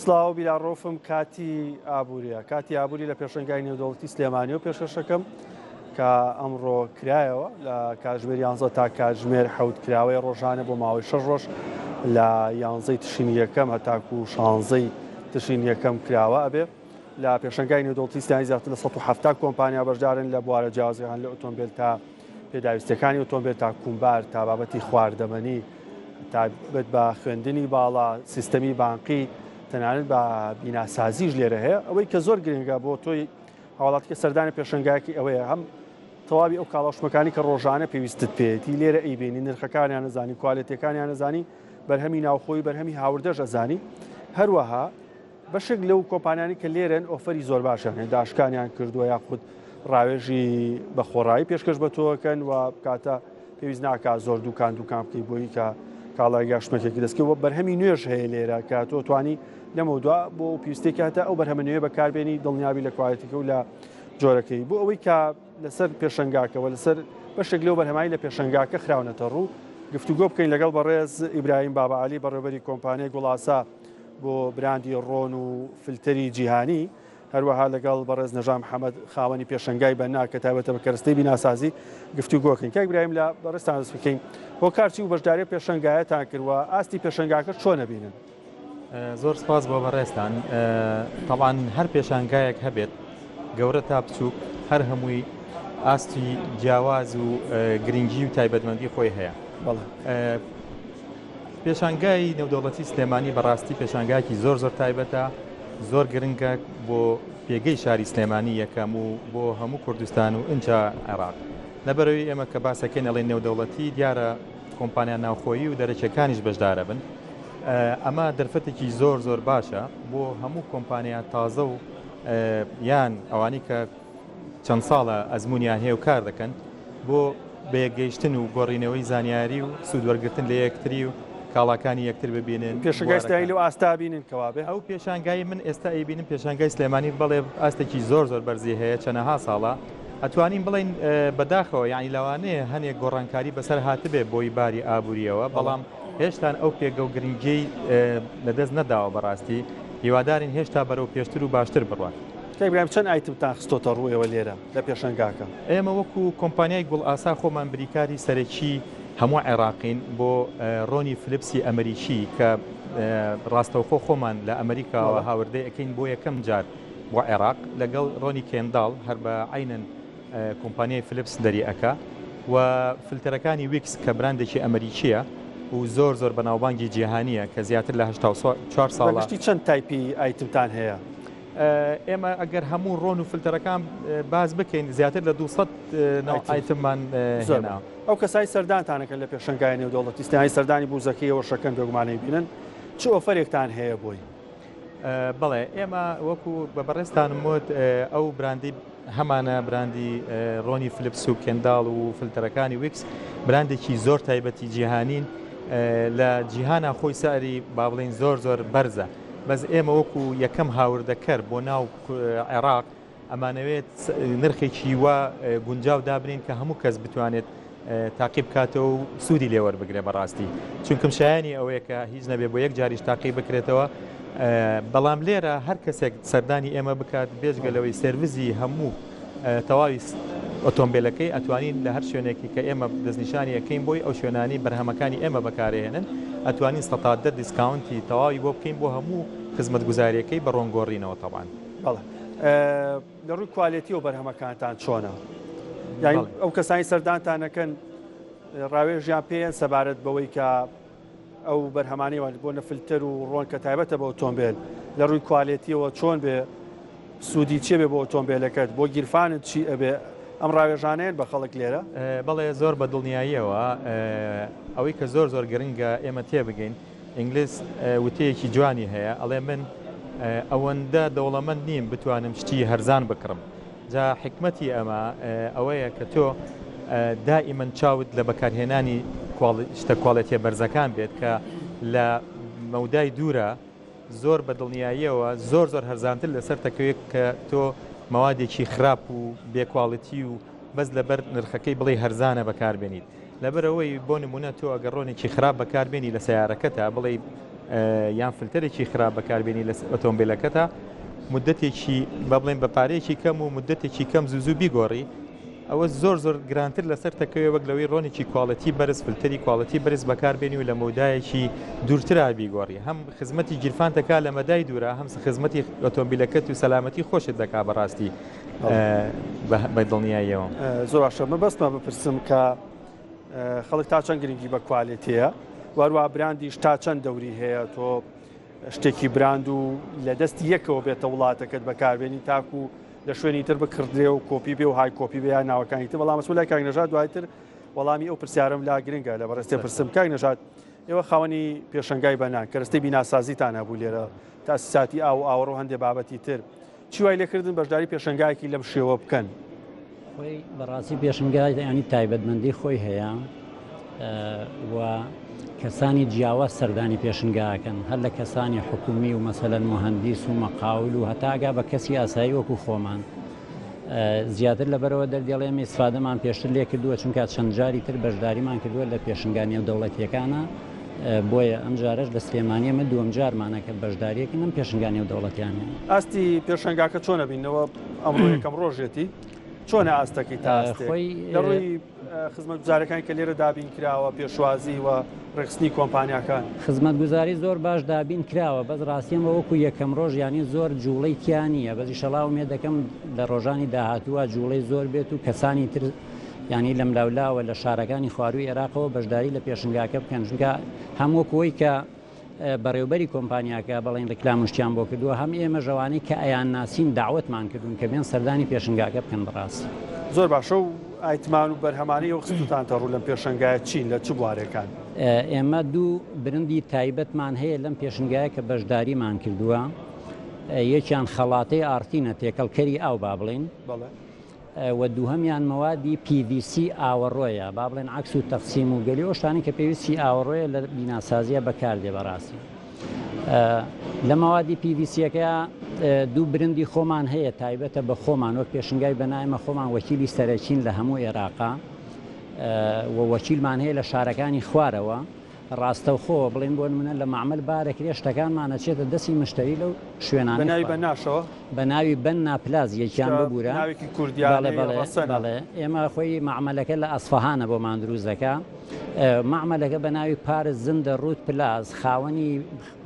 سڵاو بیراڕۆفم کاتی ئابوووریە کاتی ئابووری لە پێشنگای نێودەوڵەتی سلێمانی و پێشەشەکەم کە ئەمڕۆ کرایەوە لە کاتژمێر 11 تا کاتژمێر 7 کراوەی ڕۆژانە بۆ ماوەی 6 ڕۆژ لە 11 تشرین یەکەم هەتاکو 16 تشرین یەکەم کراوە ئەبێ لە پێشنگای نێودەوڵەتی سلێمانی زیاتر لە 170 کۆمپانیا بەشدارن لە بوارە جیاوازیەکان لە ئۆتۆمبیل تا پێداویستەکانی ئۆتۆمبیل تا کومبار تا بابەتی خواردەمەنی تایبەت بە خوێندنی باڵا سیستەمی بانقی تەنانەت بە بیناسازیش لێرە هەیە ئەوەی کە زۆر گرنگە بۆ تۆی هاوڵاتیکە سەردانی پێشنگایەکی ئەوەیە هەم تەواوی ئەو کاڵەشمەکانی کە ڕۆژانە پێویستت پێێتی لێرە ئەیبینی نرخەکانیان نەزانی کوالێتەکانیان نەزانی بەرهەمی ناوخۆی بەرهەمی هاوردەش ئەزانی هەروەها بەشێک لەو کۆمپانیانی کە لێرەن ئۆفەری زۆر باشیان هەیە داشکانیان کردووە یاخود ڕاوێژی بە خۆڕایی پێشکەش بە تۆکەن و کاتە پێویست ناکات زۆر دوکان بکەی بۆی کە کاڵای گاشتمەکێکی دەستکەوە بەرهەمی نوێژ هەیە لێرە کە تۆ توانی لەمەوە بۆ پێویستێک کاتە ئەو بەرهەمە نوێ بەکاربێنی دڵنیابی لە کوالەتیکە و لە جۆرەکەی بۆ ئەوەی کە لەسەر پێشنگاکەوە لەسەر بەشێک لەو بەرهەمایی لە پێشنگاکە خراونەتە ڕوو گفتوگۆ بکەین لەگەڵ بەڕێز ئیبراهیم بابعالی بەڕێوەبەری کۆمپانیای گوڵاسا بۆ براندی ڕۆن و فلتەری جیهانی هەروەها لەگەڵ بەڕێز نەژام محەممەد خاوەنی پێشنگای بەنا کە تایبەتە بە کەرستەی بیناسازی گفتوگۆکەین کای برایم لە بەڕێستان دەست بکەین بۆ کارچی و بەشداری پێشنگایەتان کردووە ئاستی پێشنگاکە چۆنە بینن زۆر سپاس بۆ بەڕێستان تەڵان هەر پێشانگایەک هەبێت گەورە تا بچووک هەر هەمووی ئاستی جیاواز و گرنگی و تایبەتمەندی خۆی هەیە پێشانگای نێودەوڵەتی سلێمانی بەڕاستی پێشانگایەکی زۆر تایبەتە زۆر گرنگە بۆ پێگەی شاری سلێمانی یەکەم و بۆ هەموو کوردستان و ئینجا عێراق لەبەرەوەی ئێمە کە باسەکەین ئەڵێ نێودەوڵەتی دیارە کۆمپانیا ناوخۆیی و دەرەچەکانیش بەشدارە بن ئەمە دەرفەتێکی زۆر باشە بۆ هەموو کۆمپانیا تازە و یان ئەوانی کە چەند ساڵە ئەزممویان هەیە و کار دەکەن بۆ بەیەکگەیشتن و گۆڕینەوەی زانیاری و سوودوەرگرتن لە یەکتری و کاڵاکانی یەکتر ببینن پێشنگای و ئاستا بینن کەوابێ ئەو پێشانگای من ئێستا ئەیبینم پێشانگای سلێمانی بەڵێ ئاستێکی زۆر بەرزی هەیە چەنەها ساڵە ئەتوانین بڵین بەداخەوە یعنی لەوانەیە هەنێک گۆڕانکاری بەسەر هاتبێ بۆی باری ئابوووریەوە بەڵام هێشتان ئەو پێگە و گرنگی لەدەست نەداوە بەڕاستی هیوادارین هێشتا بەرەو پێشتر و باشتر بڕوات کەیبرایم چەند ئایتمتان خستۆتە ڕوویەوە لێرە لە پێشنگاکە ئێمە وەکو کۆمپانیای گوڵئاسا خۆمان بریکاری سەرەکی هەموو عێراقین بۆ ڕۆنی فلپسی ئەمریکی کە ڕاستەوخۆ خۆمان لە ئەمریکاوە هاوردەی ئەەکەین بۆ یەکەم جار بۆ عێراق لەگەڵ ڕۆنی کێنداڵ هەر بە عینەن کۆمپانیای فلپس دەری ئەکا و فلتەرەکانی ویکس کە براندێکی ئەمریکیە و زۆر بەناوبانگی جیهانیە کە زیاتر لە 84 ساڵ چەند تایپی ئایتمتان هەیە ئێمە ئەگەر هەموو ڕۆن و فلتەرەکان باز بکەین زیاتر لە 200 ئایتممان هێنا ئەو کەسای سەردانتانەکە لە پێشنگای نێودەوڵەتی سلێمانی سەردانی بوزەکەیەوە شەکەن بێگومانەی بینن چ ئۆفەرێکتان هەیە بۆی بەڵێ ئێمە وەکو بە بەڕێستانم وت ئەو براندی هەمانە براندی ڕۆنی فلپس و کێنداڵ و فلتەرەکانی ویکس براندێکی زۆر تایبەتی جیهانین لە جیهانە خۆی ساری با بڵین زۆر بەرزە بەس ئێمە وەکو یەکەم هاوردەکەر بۆ ناو عێراق ئەمانەوێت نرخێکی وا گونجاو دابرین کە هەموو کەس بتوانێت تاقی بکاتەوە و سوودی لێوەربگرێ بەڕاستی چونکەم شایانی ئەوەیە کە هیچ نەبێ بۆ یەک جاریش تاقی بکرێتەوە بەڵام لێرە هەر کەسێک سەردانی ئێمە بکات بێژگەلەوەی سێرویزی هەموو تەواوی ئۆتۆمبیلەکەی ئەتوانین لە هەر شوێنێکی کە ئێمە دەستنیشانی ئەەکەین بۆی ئەو شوێنانی بەرهەمەکانی ئێمە بەکارهێنن ئەتوانین 100 دیسکاونتی تەواوی بۆ بکەین بۆ هەموو خزمەتگوزاریەکەی بە ڕۆنگۆڕینەوە تەبان لە ڕووی کوالێتی و بەرهەمەکانتان چۆنە یعنی ئەو کەسانی سەردانتانەکەن ڕاوێژیان پێیان سەبارەت بەوەی کە ئەو بەرهەمانیوە بۆ نەفلتەر و ڕۆن کە تایبەتە بە ئۆتۆمبیل لە ڕووی کوالێتیەوە چۆن بێ سوودی چێ بێ بۆ ئۆتۆمبیلەکەت بۆ گیرفانت چی ئەبێ ئەم ڕاوێژانەیەن بە خەڵک لێرە بەڵێ زۆر بە دڵنیاییەوە ئەوەی کە زۆر گرنگە ئێمە تێبگەین ئینگلیس وتەیەکی جوانی هەیە ئەڵێ من ئەوەندە دەوڵەمەند نیم بتوانم شتی هەرزان بکڕم جا حکمەتی ئەمە ئەوەیە کە تۆ دائیمەن چاوت لە بەکارهێنانی شتە کوالەتیە بەرزەکان بێت کە لە مەودای دوورە زۆر بە دڵنیاییەوە زۆر هەرزانتر لەسەر تەکەوێت کە تۆ مەوادێکی خراپ و بێکواڵەتی و بەس لەبەر نرخەکەی بڵێ هەرزانە بەکاربێنیت لەبەرەوەی بۆ نمونە تۆ ئەگەر ڕۆنێکی خراپ بەکاربێنی لە سیارەکەتە بڵێ یان فلترێکی خراپ بەکاربیێنی لە ئۆتۆمبیلەکەتە مدەتێکی با بڵێن بە پارەیەکی کەم و مدەتێکی کەم زوو بیگۆڕی ئەوە زۆر گرانتر لەسەر تەکەوێ وەک لەوەی ڕۆنێکی کواڵەتی بەرز فلتری کواڵەتی بەرز بەکاربێنی و لە مەودایەکی دوورترا بیگۆڕی هەم خزمەتی گیرفان دەکا لە مەدای دوورە هەم خزمەتی ئۆتۆمبیلەکەت و سەلامەتی خۆشت دەکا بەڕاستی بە دڵنیاییەوە. زۆر باشە مەبەستمە بپرسم کە خەڵک تا چەند گرنگی بە کوالێتەیە وەروە براندیش تا چەند دەوری هەیە تۆ شتێکی براند و لە دەستی یەکەوە بێتە وڵاتەکەت بەکاربێنی تاکو لە شوێنی تر بکردێ و کۆپی بێ و های کۆپی بێ یا ناوەکانی تر بەڵام مەسئول لای کاک نەژاد دوایتر وەڵامی ئەو پرسیارم لا گرنگە لە بەڕاستی پرسم کاک نەژاد ئێوە خاوەنی پێشەنگای بەنان کەرەستەی بیناسازیتان هەبوو لێرە تاسیساتی ئاو ئاوەڕ و هەندێک بابەتی تر چی وای لێکردن بەشداری پێشەنگایەکی لەم شێوە بکەن؟ خۆی بەڕاستی پێشنگای ینی تایبەتمەندی خۆی هەیە و کەسانی جیاواز سەردانی پێشنگاکەن هەر لە کەسانی حکومی و مەسەلەن مهندیس و مەقاول و هەتاگا بە کەسی ئاسایی وەکو خۆمان زیاتر لەبەرەوە دەردێڵێمە ئیسفادەمان پێشتر لێ کردووە چونکە چەند جاری تر بەشداریمان کردووە لە پێشنگانی و دەوڵەتیەکانە بۆیە ئەم جارش لە سلێمانیەمە دووەم جارمانە کە بەشداریەکە نەم پێشنگانی و دەوڵەتیانە. ئاستی پێشەنگاکە چۆنە بینەوە ئەمڕۆ یەکەم ڕۆژێتی چۆنە ئاستەکەی تاستەی لە ڕووی خزمەتگوزارەکانی کە لێرە دابین کراوە پێشوازی و ڕێخستنی کۆمپانیاکان خزمەتگوزاری زۆر باش دابین کراوە بەس ڕاستیەمە وەکو یەکەم ڕۆژ ینی زۆر جوڵەی تیانە بەزی شەڵاو مێ دەکەم لە ڕۆژانی داهاتووە جوڵەی زۆر بێت و کەسانی تر ینی لەم لاولاوە لە شارەکانی خواروی عێراقەوە بەشداری لە پێشنگاکە بکەن چونکە هەمووەکەوەی کە بەڕێوبەری کۆمپانیاکە بەڵێن ڕکلامشتیان بۆ کردووە هەم ئێمە ژەوانەی کە ئەیان ناسین داوەتمان کردوون کە بێن سەردانی پێشنگاکە بکەن بەڕاستی. زۆر باشە و ئایتمان و بەرهەمانی و خستوتانتە ڕوو لەم پێشنگایە چین لە چ بوارەکان؟ ئێمە دوو برندی تایبەتمان هەیە لەم پێشنگایە کە بەشداریمان کردووە یەکیان خەڵاتەی ئارتینە تێکەڵکەری ئاو با بڵێن و دووهەمیان مەوادی PVC ئاوەڕۆیە با بڵێن عکس و تەقسیم و گەلی ئەو شتانی کە پێویستی ئاوەڕۆیە لە بیناسازیە بەکاردێ بەڕاستی. لە مەوادی PVCەکە دوو برندی خۆمان هەیە تایبەتە بە خۆمان وەک پێشنگای بەنایمە خۆمان وەکیلی سەرەکین لە هەموو عێراقا و وەکیلمان هەیە لە شارەکانی خوارەوە ڕاستەوخۆ بڵێن بۆ منە لە معمل بارێکرێ شتەکانمانەچێتە دەستی مشتری لەو شوێنان بە ناوی بەن ناپلاز یەکیان ببوورە بەڵێ ئێمە خۆی معملەکە لە ئەسفەهانە بۆمان دروست دەکا معملەکە بە ناوی پارس زندە ڕوت پلاس خاوەنی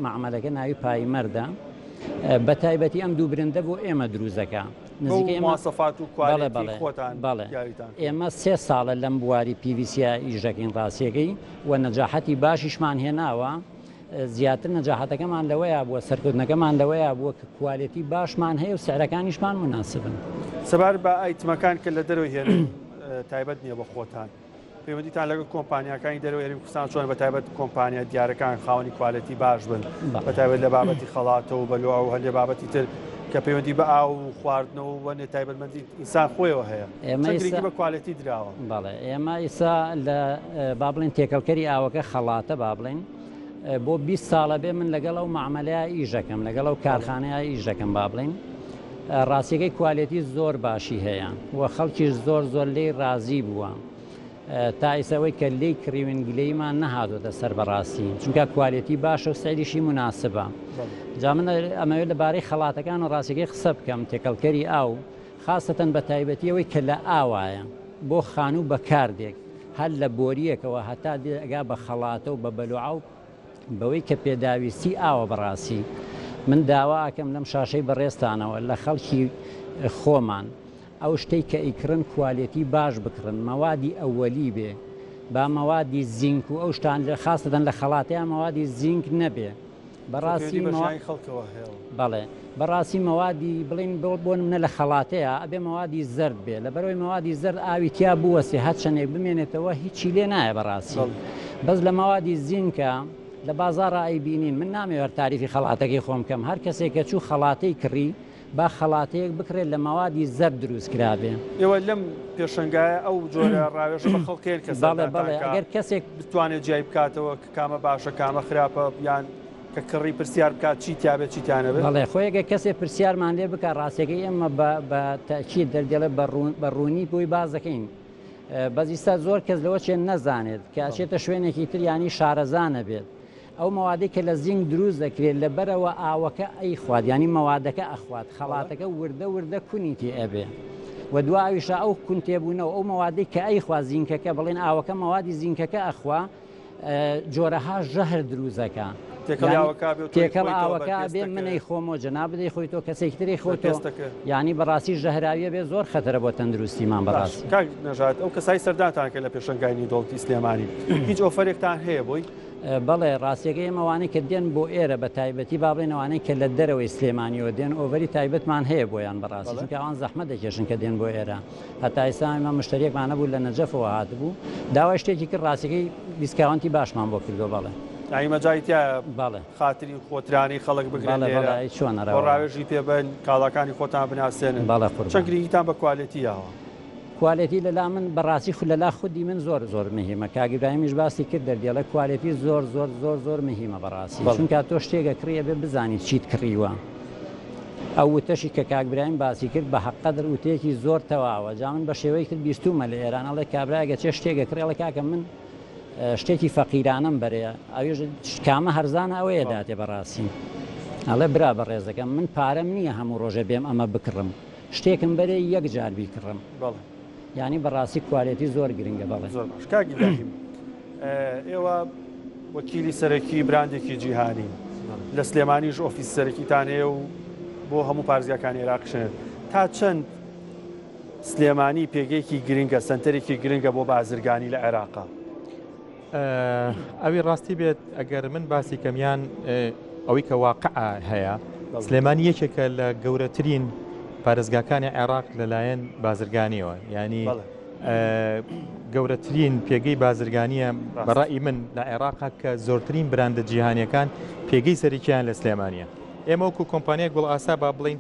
معملەکە ناوی پایمەردە بە تایبەتی ئەم دوو برندە بۆ ئێمە دروست دەکا ئێمە 3 ساڵە لەم بواری PVC ئیژەکەین ڕاستیەکەی و نەجاحەتی باشیشمان هێناوە زیاتر نەجاحەتەکەمان لەوەیە بووە سەرکردنەکەمان لەوەیە بووە کە کوالێتی باشمان هەیە و سعرەکانیشمان مناسبن. سەبار بە ئایتمەکان کە لە دەرەوە هێنن تایبەت نییە بە خۆتان پەیوەندیتان لەگەڵ کۆمپانیاکانی دەرەوە هێرمی کوردستان چۆن بە تایبەت کۆمپانیا دیارەکان خاوەنی کوالێتی باش بن بە تایبەت لە بابەتی خەڵاتەوە بەلووا و هەندێک بابەتی تر کە پەیوەندی بە ئاو و خواردنەوە وەنێ تایبەتمەندی ئینسان خۆیەوە هەیە گرنگی بە کوالێتی دراوە. بەڵێ ئێمە ئیسا لە با بڵێن تێکەڵکەری ئاوەکە خەڵاتە با بڵێن بۆ 20 ساڵە بێ من لەگەڵ ئەو معمەلەیە ئیژەکەم لەگەڵ ئەو کارخانەیە ئیژەکەم با بڵێن ڕاستیەکەی کوالێتی زۆر باشی هەیە و خەڵکیش زۆر لێی رازی بووە تا ئێسەوەی کە لێی کڕیوێنگلەیمان نەهاتۆتە سەر بەڕاستی چونکە کوالێتی باشە و سەیریشی مناسبە. جا من ئەمەوێت لەبارەی خەڵاتەکان و ڕاستیەکەی قسە بکەم تێکەڵکەری ئاو خاستەن بە تایبەتیەوەی کە لە ئاوایە بۆ خانوو بەکاردێک هەر لە بۆریەکەوە هەتا دێگا بە خەڵاتە و بە بەلوعاو بەوەی کە پێداویستی ئاوە بەڕاستی من داوا ئەکەم لەم شاشەی بەڕێستانەوە لە خەڵکی خۆمان ئەو شتەی کە ئیکڕن کوالێتی باش بکڕن مەوادی ئەوەلی بێ با مەوادی زینک و ئەو شتان لە خاستەدەن لە خەڵاتەیە مەوادی زینک نەبێ بەڕاستی بەڵێ بەڕاستی مەوادی بڵین بۆن منە لە خەڵاتەیە ئەبێ مەوادی زرد بێ لەبەرەوەی مەوادی زرد ئاوی تیا بووەسێ هەت چەندێک بمێنێتەوە هیچی لێ نایە بەڕاستی بەس لە مەوادی زینکە لە بازاڕە ئەیبینین من نامەوێت تاریفی خەڵاتەکەی خۆم کەم هەر کەسێک کە چوو خەڵاتەی کڕی با خەڵاتەیەک بکرێت لە مەوادی زەرد دروست کرابێ. ئێوە لەم پێشنگایە ئەو جۆرە ڕاوێژ بە خەڵکێن کە ئەگەر کەسێک بتوانێت جیای بکاتەوە کامە باشە کامە خراپە یان کە کڕی پرسیار بکات چی تیاابێت چیتانە بێت بەڵێ خۆیەگە کەسێک پرسیارمان لێ بکە ڕاستەکەی ئێمە بە تاچی دەردێڵە بە ڕوونی بۆی باز دەکەین بەزیستا زۆر کەس لەوە چێن نەزانێت کە ئەچێتە شوێنێکی تریانی شارەزانە بێت ئەو مەوادەی کە لە زیینگ دروست دەکرێت لە بەرەوە ئاوەکە ئەیخوات ینی مەوادەکە ئەخوات خەڵاتەکە وردە وردە کونیتی ئەبێ و دوایشە ئەو کون تێبوونەوە ئەو مەوادەی کە ئەیخوا زیینکەکە بڵێن ئاوەکە مەوادی زیینکەکە ئەخوا جۆرەها ژەهر دروستەکە تێکەڵ ئاوەکە بێ منەی خۆمەوە جەناب بدەی خۆی تۆ کەسێکی تری خۆتۆ ینی بەڕاستی ژەهراویە بێ زۆر خەتەرە بۆ تەندروستیمان بەڕاستی نەژات ئەو کەسای سەردانتان کە لە پێشنگانی دەوڵەتی سلێمانی هیچ ئۆفەرێکتان هەیە بۆی بەڵێ ڕاستیەکە ئێمەوانەی کە دێن بۆ ئێرە بە تایبەتی با بڵێنەوانەی کە لە دەرەوەی سلێمانیەوە دێن ئۆڤەری تایبەتمان هەیە بۆیان بەڕاستی چونکە ئەوان زەحمەت دەکێشن کە دێن بۆ ئێرە هەتا ئێستا ئێمە مشتریەکمان نەبوو لە نەجەفەوە هاتبوو داوای شتێکی کرد ڕاستیەکەی دیسکاونتی باشمان بۆ کردو بەڵێ ئایمەجایتە بەڵێ خاتری خۆترانی خەڵک بگرێن چۆنە ڕاوێژی پێبن کاڵەکانی خۆتان بناسێنن بەڵێ چەند گرنگیتان بە کوالێتیەوە کوالێتی لەلا من بەڕاستی خو لەلا خودی من زۆر زۆر مهمە کاگیبراهیمیش باسی کرد دەردێڵە کوالێتی زۆر زۆر زۆر زۆر مهمە بەڕاستی چونکە تۆ شتێکە کڕیە بێ بزانیت چیت کڕیوە ئەو وتەشی کە کاگبراهیم باسی کرد بە حەقەدر وتەیەکی زۆر تەواوە جا من بە شێوەی کرد بیستومە لە ئێرانەڵێ کابراگە چێ شتێکە کڕێڵە کاکە من شتێکی فەقیرانم بەرێ ئەوێژ کامە هەرزانە ئەوەیە داتێ بەڕاستی ئەڵێ برا بە ڕێزەکەم من پارەم نییە هەموو ڕۆژە بێم ئەمە بکڕم شتێکم بەرێ یەک جار بیکڕم ینی بەڕاستی کوالێتی زۆر گرنگە بەڵێ زۆر باش کاگبراهیم ئێوە وەکیلی سەرەکی براندێکی جیهانی لە سلێمانیش ئۆفیس سەرەکیتان هەیە و بۆ هەموو پارێزگاکانی عێراقشن تا چەند سلێمانی پێگەیەکی گرنگە سنتەرێکی گرنگە بۆ بازرگانی لە عێراقا ئەوی ڕاستی بێت ئەگەر من باسی کەمیان ئەوەی کە واقع هەیە سلێمانی یەکێکە لە گەورەترین پارێزگاکانی عێراق لەلایەن بازرگانیەوە ینی گەورەترین پێگەی بازرگانیە بەڕای من لە عێراقا کە زۆرترین براندە جیهانیەکان پێگەی سەرکییان لە سلێمانیە ئێمە وەکو کۆمپانیای گوڵ ئاسا با بڵین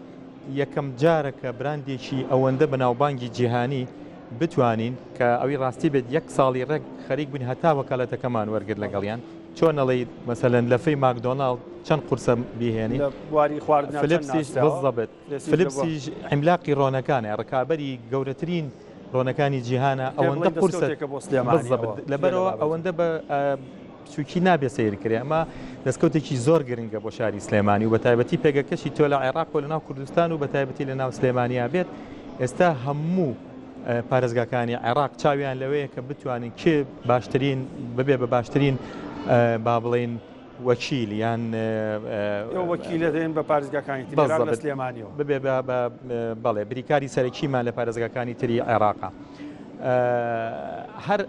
یەکەم جارەکە براندێکی ئەوەندە بەناوبانگی جیهانی بتوانین کە ئەوی ڕاستی بێت یەک ساڵی ڕێک خەریک بووین هەتا وەکالەتەکەمان وەرگرت لەگەڵیان چۆن نەڵێ مەسەلەن لەفەی ماکدۆناڵد چەند قورسە بیهێنی فلیپسیش عیملاقی ڕۆنەکانە ڕکابەری گەورەترین ڕۆنەکانی جیهانە ئەوەندە قورسە لەبەرەوە ئەوەندە بە سوکی نابێ سیرکرێ ئەمە دەستکەوتێکی زۆر گرنگە بۆ شاری سلێمانی و بە تایبەتی پێگەکەشی تۆ لە عێراق و لە ناو کوردستان و بە تایبەتی لە ناو سلێمانیا بێت ئێستا هەموو پارێزگاکانی عێراق چاویان لەوەیە کە بتوانین کێ باشترین ببێ بە باشترین با بڵێن وەکیل یان وەکیلە دێن بە پارێزگاکانی لە سلێمانیەوە ببێ بەڵێ بریکاری سەرەکیمان لە پارێزگاکانی تری عێراقا هەر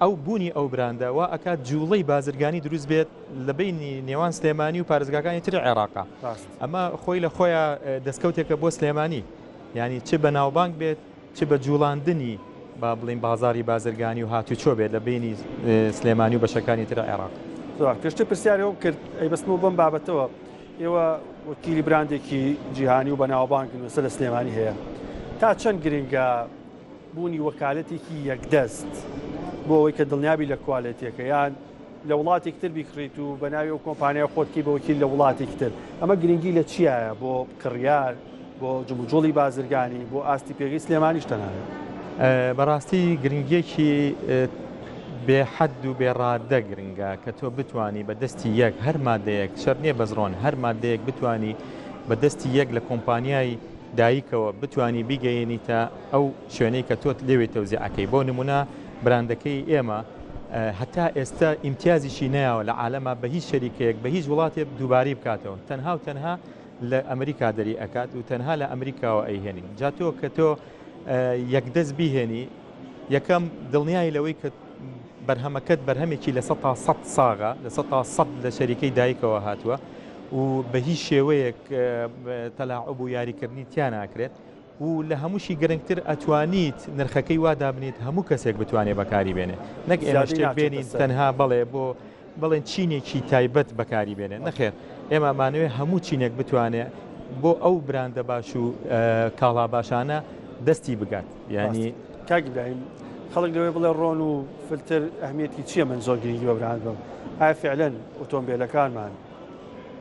ئەو بوونی ئەو براندەوە ئەکات جوڵەی بازرگانی دروست بێت لە بینی نێوان سلێمانی و پارێزگاکانی تری عێراقا ئەمە خۆی لە خۆیان دەستکەوتێکە بۆ سلێمانی ینی چ بە ناوبانگ بێت چ بە جوڵاندنی با بڵین بازاری بازرگانی و هاتوچۆ بێت لە بینی سلێمانی و بەشەکانی ترە عێراق پێشتر پرسیارەوە کرد ئەیبەستمەوە بەم بابەتەوە ئێوە وەکیلی براندێکی جیهانی و بە ناوبانگن وسە لە سلێمانی هەیە تا چەند گرنگە بوونی وەکالەتێکی یەکدەست بۆ ئەوەی کە دڵنیابی لە کوالێتێکە یان لە وڵاتێک تر بیکڕیت و بە ناوی و کۆمپانیا خۆتکی بە وەکیل لە وڵاتێکی تر ئەمە گرنگی لە چیایە بۆ کڕیار بۆ جموجۆڵی بازرگانی بۆ ئاستی پێگەی سلێمانیش تەنانێت بەڕاستی گرنگیەکی بێحەد و بێڕادە گرنگە کە تۆ بتانی بە دەستی یەک هەر مادەیەک شەر نییە بەزڕۆن هەر مادەیەک بتانی بە دەستی یەک لە کۆمپانیای دایکەوە بتانی بیگەیەنیتە ئەو شوێنەی کە تۆت لێوێت تەوزیعەکەی بۆ نمونە براندەکەی ئێمە هەتا ئێستا ئیمتیازیشی نایەوە لە عالەما بە هیچ شەریکەیەک بە هیچ وڵاتێک دووباری بکاتەوە تەنها و تەنها لە ئەمریکا دەری ئەکات و تەنها لە ئەمریکاوە ئەیهێنین جا تۆ کە تۆ یەکدەست بیهێنی یەکەم دڵنیایی لەوەی کە بەرهەمەکەت بەرهەمێکی لە 100 ساغا لە 100 لە شەریکەی دایکەوە هاتووە و بە هیچ شێوەیەک تەلاعوب و یاریکردنی تیان ناکرێت و لە هەمووشی گرنگتر ئەتوانیت نرخەکەی وا دابنێت هەموو کەسێک بتوانێت بەکاری بێنێ نەک ئێمە شتێک بێنین تەنها بەڵێ بۆ بڵێن چینێکی تایبەت بەکاری بێنێ نەخێر ئێمە مانوێ هەموو چینێک بتوانێت بۆ ئەو براندە باش و کاڵا باشانە دەستی بگات ینی کاگبراهیم خەڵک لەوێ بڵێ ڕۆن و فلتر ئەهمیەتی چییە من زۆر گرنگی بە براند بم ئایا فعلەن ئۆتۆمبیلەکانمان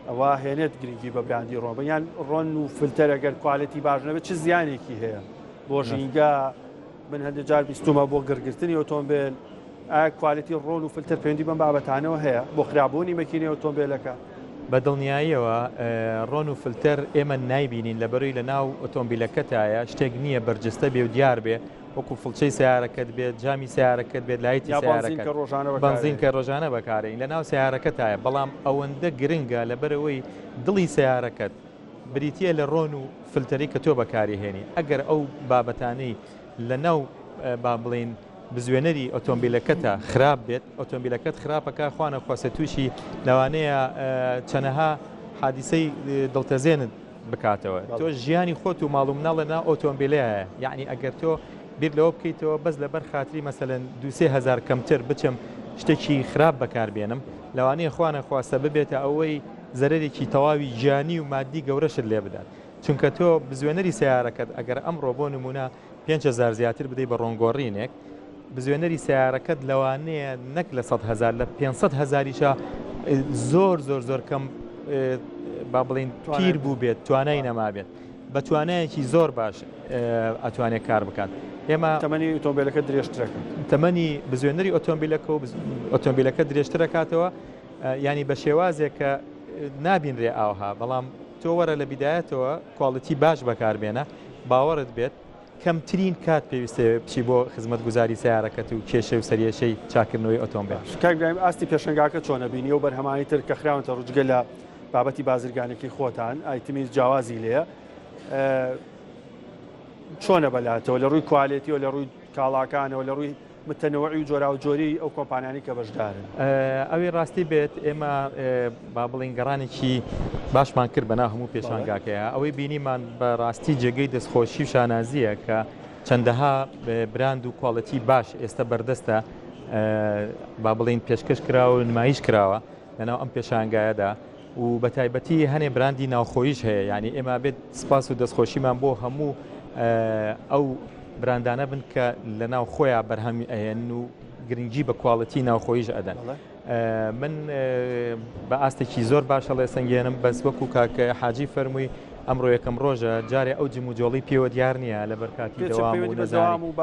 ئەوە هێنێت گرنگی بە براندی ڕۆن یان ڕۆن و فلتەر ئەگەر کوالەتی باش نەبێت چ زیانێکی هەیە بۆ ژینگە من هەندێک جار بیستومە بۆ گڕگرتنی ئۆتۆمبیل ئایا کوالیتی ڕۆن و فلتر پەیوەندی بەم بابەتانەوە هەیە بۆ خراپبوونی مەکینەی ئۆتۆمبیلەکە؟ بە دڵنیاییەوە ڕۆن و فلتەر ئێمە نایبینین لەبەرەوەی لە ناو ئۆتۆمبیلەکەتایە شتێک نییە بەرجستە بێ و دیار بێ وەکو فڵچەی سیارەکەت بێت جامی سیارەکەت بێت لایتی سیارەکەت بنزین کە ڕۆژانە بەکارین لە ناو سیارەکەتایە بەڵام ئەوەندە گرنگە لەبەرەوەی دڵی سیارەکەت بریتە لە ڕۆن و فلتەری کە تۆ بەکاری هێنی ئەگەر ئەو بابەتانەی لە ناو با بڵین بزوێنەری ئۆتۆمبیلەکەتە خراپ بێت ئۆتۆمبیلەکەت خراپەکە خوانە خواستە تووشی لەوانەیە چەنەها حادیسەی دڵتەزێنت بکاتەوە تۆ ژیانی خۆت و ماڵ و مناڵە ناو ئۆتۆمبیلەیە یعنی ئەگەر تۆ بیر لەوە بکەیتەوە بەس لەبەر خاتری مەسەلەن 2-3 کەمتر بچم شتێکی خراپ بەکاربێنم لەوانەیە خوانە خواستە ببێتە ئەوەی زەرێکی تەواوی ژیانی و مادی گەورەشت لێ بدات چونکە تۆ بزوێنەری سیارەکەت ئەگەر ئەمڕۆ بۆ نمونە 5,000 زیاتر بدەی بە ڕۆنگۆڕینێک بزوێنەری سیارەکەت لەوانەیە نەک لە 100,000 لە 500,000یشە زۆر کەم با بڵین پیر بوو بێت توانای نەما بێت بە توانایەکی زۆر باش ئەتوانێت کار بکات ئێمە تەمەنی ئۆتۆمبیلەکە درێژترەکە تەمەنی بزوێنەری ئۆتۆمبیلەکە و ئۆتۆمبیلەکە درێژترەکاتەوە ینی بە شێوازێک کە نابینرێ ئاوها بەڵام تۆ وەرە لە بیدایەتەوە کواڵیتی باش بەکاربێنە باوەڕت بێت کەمترین کات پێویستە بچی بۆ خزمەت گوزاری سیارەکەت و کێشە و سەریەشەی چاکردنەوەی ئۆتۆمبیل. کاکبراهیم ئاستی پێشنگاکە چۆنە بینی و بەرهەمانی تر کە خراونتە ڕوجگە لە بابەتی بازرگانێکی خۆتان ئایتمی جیاوازی لێە چۆنە بەلاتەوە لە ڕووی کوالیتیەوە لە ڕووی کاڵاکانەوە لە ڕووی متەنەوەعی و جۆرا و جۆری ئەو کۆمپانیانی کە بەشدارن ئەوەی ڕاستی بێت ئێمە با بڵین گەڕانێکی باشمان کرد بەناو هەموو پێشانگاکەیە ئەوەی بینیمان بە ڕاستی جێگەی دەستخۆشی و شانازیە کە چەندەها براند و کواڵەتی باش ئێستا بەردەستە با بڵین پێشکەش کراوە و نمایش کراوە لەناو ئەم پێشانگایەدا و بە تایبەتی هەنێ براندی ناوخۆیش هەیە ینی ئێمە بێت سپاس و دەستخۆشیمان بۆ هەموو ئەو براندانە بن کە لە ناو خۆیان بەرهەمی ئەهێن و گرنگجی بە کواڵەتی ناوخۆیش ئەدەن من بە ئاستێکی زۆر باشە لێ سەنگێنم بەس وەکو کاکە حاجی فەرمووی ئەمڕۆ یەکەم ڕۆژە جارێ ئەو جم و جۆڵی پێوە دیار نییە لە بەرکاتی دەوام و نەزانی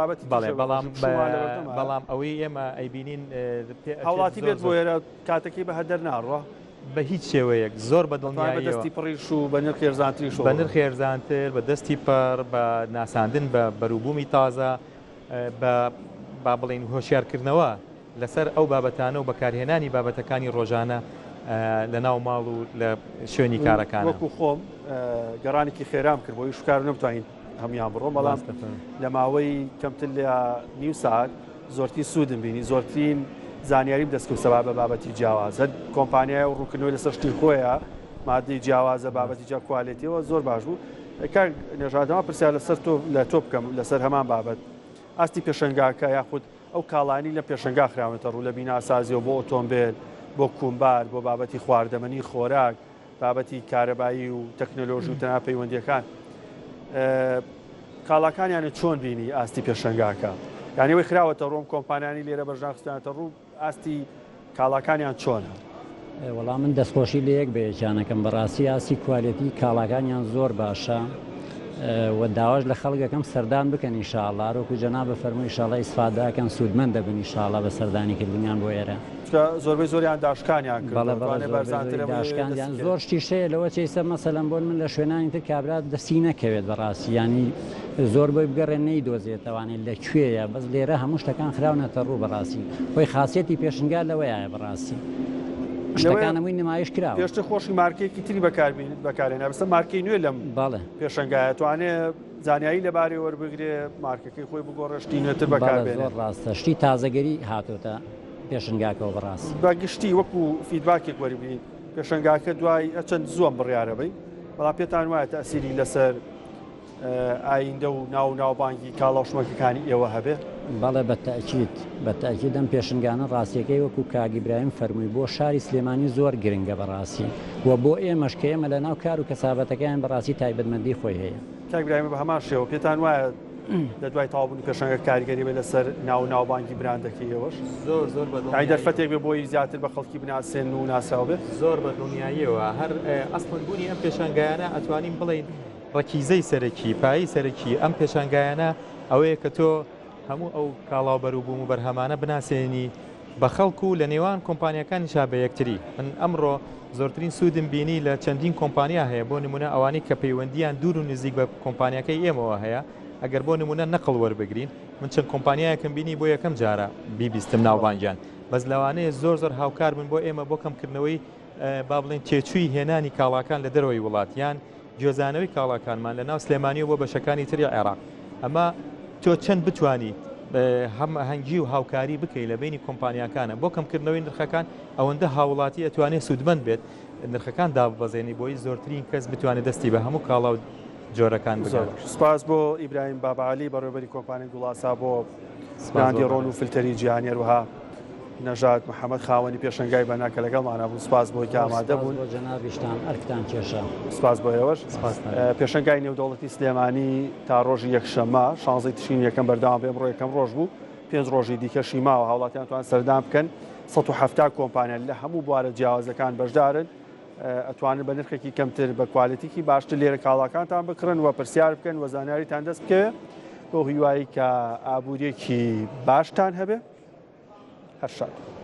بەڵام ئەوەی ئێمە ئەیبینین هەوڵاتی بێت بۆ ئێرە کاتێکی بە هەدەر ناڕوە بە هیچ شێوەیەک زۆر بەدڵنیایی دەستی پڕیش و بە نرخ ێرزانتریش بە نرخ ێرزانتر بە دەستی پەر بە ناساندن بە بەروبوومی تازە بە با بڵین هۆشیارکردنەوە لەسەر ئەو بابەتانە و بەکارهێنانی بابەتەکانی ڕۆژانە لە ناو ماڵ و لە شوێنی کارەکان وەکو خۆم گەڕانێکی خێرام کرد بۆی شکار نەمتوانین هەمیان بڕۆم بەڵام لە ماوەی کەمتر لە نیو ساعت زۆرتی سوودم بینی زۆرترین زانیاریم دەستکەوت سەبا بە بابەتی جیاوازە کۆمپانیای و ڕوونکردنەوەی لەسەر شتی خۆیە مادەی جیاوازە بابەتی جیا کوالیتیەوە زۆر باش بوو کاک نێژادەما پرسیار لەسەر تۆ لە تۆ بکەم لەسەر هەمان بابەت ئاستی پێشنگاکە یاخود ئەو کاڵانی لە پێشنگا خراونەتە ڕوو لە بیناسازیەوە بۆ ئۆتۆمبیل بۆ کومبار بۆ بابەتی خواردەمەنی خۆراک بابەتی کارەبایی و تەکنۆلۆژی و تەنها پەیوەندیەکان کاڵاکانیانە چۆن بینی ئاستی پێشنگاکە یانیەوەی خراوەتە ڕۆم کۆمپانیانی لێرە بەژناخستانەتە ڕوو ئاستی کاڵاکانیان چۆنە؟ وەڵام من دەستخۆشی لە یەک بەیەکیانەکەم بەڕاستی ئاستی کوالیتی کاڵاکانیان زۆر باشە و داواش لە خەڵگەکەم سەردان بکەن ئینشاءڵڵا ڕۆکو جەناب بەفەرمووی ئینشاءڵڵا ئیسفادەکەن سوودمەند دەبن ئینشاءڵڵا بە سەردانی کردنیان بۆ ئێرە زۆربەی زۆریان داشکانیان داشکانیان زۆر شتیشەیە لەوە چیسە مەسەلەن بۆن من لە شوێنانی تر کابرا دەستی نەکەوێت بەڕاستی ینی زۆر بۆی بگەڕێن نەیدۆزێتەوانێت لەکوێیە بەس لێرە هەموو شتەکان خراونەتە ڕوو بەڕاستی خۆی خاصیەتی پێشنگا لەوەیە بەڕاستی شتەکانەوەی نمایش کراوە پێشتر خۆشی مارکێکی تری بەکارێنە بەستە مارکەی نوێ لەم پێشنگایە توانێت زانیایی لەبارەی وەربگرێ مارکەکەی خۆی بگۆڕشتی نوێتر بەکاربێنێت زۆر ڕاستە شتی تازەگەری هاتوتە پێشنگاکەەوە بەڕاستی بەگشتی وەکو فیدباکێک وەربین پێشنگاکە دوای چەند زۆم بڕیارە بی بەڵام پێتان وایە تەسیری لەسەر ئایندە و ناوبانگی کاڵەوشمەکەەکانی ئێوە هەبێ؟ بەڵێ بەتەکیید ئەم پێشنگانە ڕاستیەکەی وەکو کاگیبراهیم فەرمووی بۆ شاری سلێمانی زۆر گرنگە بەڕاستی و بۆ ئێمەش کە ئێمە لە ناو کار و کەسابەتەکەیان بەڕاستی تایبەتمەندی خۆی هەیە. کاگیبراهیم بە هەمان شێوە پێتان وایە لە دوای تاوابوونی پێشنگە کاریگەری بێ لەسەر ناوبانگی براندەکەی ئێوەش زۆر دەرفەتێک بێ بۆی زیاتر بە خەڵکی بناسێن و ناساو بێت زۆر بەدڵنیاییەوە هەر ئەسڵبوونی ئەم پێشنگایانە ئەتوانین بڵین ڕەکیزەی سەرەکی پایی سەرەکی ئەم پێشنگایانە ئەوەیە کە تۆ هەموو ئەو کاڵاوبەر و بووم و بەرهەمانە بناسێنی بە خەڵکو و لە نێوان کۆمپانیەکانیشا بە یەکتری. من ئەمڕۆ زۆرترین سوودم بینی لە چەندین کۆمپانیا هەیە، بۆ نمونە ئەوانەی کە پەیوەندیان دوور و نزیک بە کۆمپانیەکەی ئێمەوە هەیە، ئەگەر بۆ نمونە نەقڵ وەربگرین، من چەند کۆمپانیایەکەم بینی بۆ یەکەم جارە بیبیستم ناوبانجان، بەس لەوانەیە زۆر هاوکار بن بۆ ئێمە بۆ کەمکردنەوەی با بڵێن تێچووی هێنانی کاڵاکان لە دەرەوەی وڵات یان گوێزانەوەی کاڵاکانمان لە ناو سلێمانی و بۆ بەشەکانی تری عێراق. ئەمە تۆ چەند بتوانی هەنگی و هاوکاری بکەی لە بینی کۆمپانیاکانە بۆ کەمکردنەوەی نرخەکان، ئەوەندە هاوڵاتی ئەتوانێت سوودمەند بێت نرخەکان دابەزێنی بۆی زۆرترین کەس بتوانێت دەستی بە هەموو کاڵا و جۆرەکان بگات. سپاس بۆ ئیبراهیم بابعالی بەڕێوەبەری کۆمپانیای گوڵاسا بۆ براندی ڕۆن و فیلتەری جیهانی، هەروەها نەژاد محەممەد خاوەنی پێشنگای بەناکە لەگەڵمانە بوو. سپاس بۆی کە ئامادە بوون. جەنابیشتان ئەرکتان کێشە. سپاس بۆ ئێوەش. پێشنگای نێودەوڵەتی سلێمانی تا ڕۆژی یەکشەممە 16 تشرینی یەکەم بەردەوام بێ. ئەمڕۆ یەکەم ڕۆژ بوو، 5 ڕۆژی دیکەشی ماوە هاوڵاتیان توان سەردان بکەن. 170 کۆمپانیا لە هەموو بوارە جیاوازەکان بەشدارن، ئەتوانن بە نرخێکی کەمتر بە کوالتیکی باشتر لێرە کاڵاکانتان بکڕن و پرسیار بکەن و زانیاریتان دەست بکەوێت بۆ هیوایی کە ئابوووریەکی باشتان هەبێ. هەر شاد.